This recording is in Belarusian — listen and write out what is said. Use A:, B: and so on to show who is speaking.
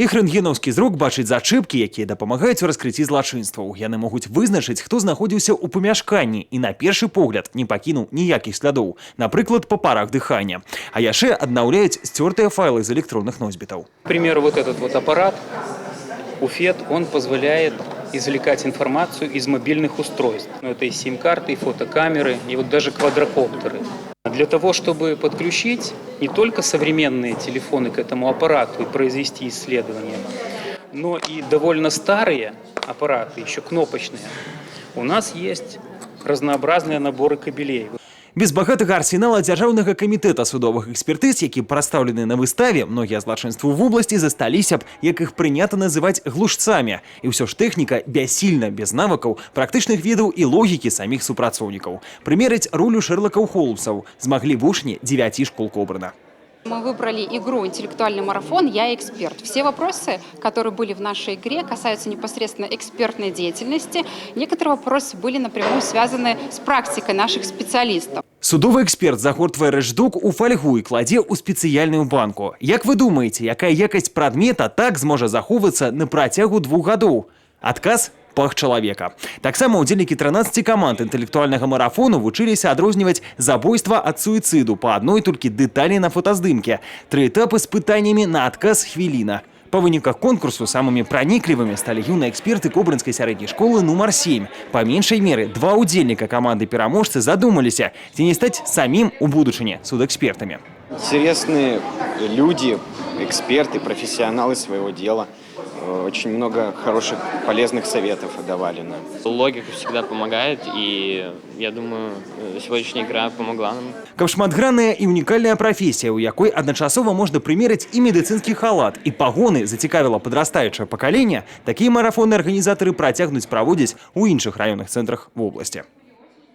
A: Іх рэнтгенаўскі зрок бачыць зачэпкі, якія дапамагаюць у раскрыцці злачынстваў. Яны могуць вызначыць, хто знаходзіўся ў памяшканні і на першы погляд не пакінуў ніякіх слядоў, напрыклад, па парах дыхання. А яшчэ аднаўляюць сцёртыя файлы з электронных носьбітаў.
B: К примеру, вот этот вот аппарат UFED, он позволяет извлекать информацию из мобильных устройств. Это и сим-карты, и фотокамеры, и вот даже квадрокоптеры. Для того, чтобы подключить не только современные телефоны к этому аппарату и произвести исследования, но и довольно старые аппараты, еще кнопочные, у нас есть разнообразные наборы кабелей.
A: Без багатага арсенала дзяржаўнага камітэта судовых экспертыз, які прадстаўлены на выставе, многія злачынствы в области засталіся б, як іх прынята называць глушцамі. І ўсё ж тэхніка бяссільна, без навыкаў, практычных ведаў і логікі саміх супрацоўнікаў. Прымерыць ролю Шерлокаў Холмсаў змаглі вучні 9 школ Кобрына.
C: Мы выбрали игру «Интеллектуальный марафон. Я эксперт». Все вопросы, которые были в нашей игре, касаются непосредственно экспертной деятельности. Некоторые вопросы были напрямую связаны с практикой наших специалистов.
A: Судовы эксперт загортвае рэчдук у фольгу і кладзе ў спецыяльную банку. Як вы думаеце, якая якасць прадмета так зможа захоўвацца на працягу 2 гадоў? Адказ – пах чалавека. Таксама удзельнікі 13 каманд інтэлектуальнага марафону вучыліся адрозніваць забойства ад суіцыду па адной толькі дэталі на фотаздымке. 3 этапы з пытаннямі на адказ хвіліна. Па выніках конкурсу самымі праніклівымі сталі юныя эксперты Кобрынскай сярэдняй школы нумар 7. Па меншай меры 2 удзельніка каманды пераможцы задумаліся, ці не стаць самім у будучыні судэкспертамі.
D: Интересные люди, эксперты, профессионалы своего дела. Очень много хороших, полезных советов давали нам.
E: Логика всегда помогает, и я думаю, сегодняшняя игра помогла нам.
A: Каб шматгранная і унікальная прафесія, у якой адначасова можна прымерыць і медыцынскі халат, і пагоны зацікавіла падрастаючае пакаленне, такія марафоны арганізатары працягнуць праводзіць у іншых раённых цэнтрах вобласці.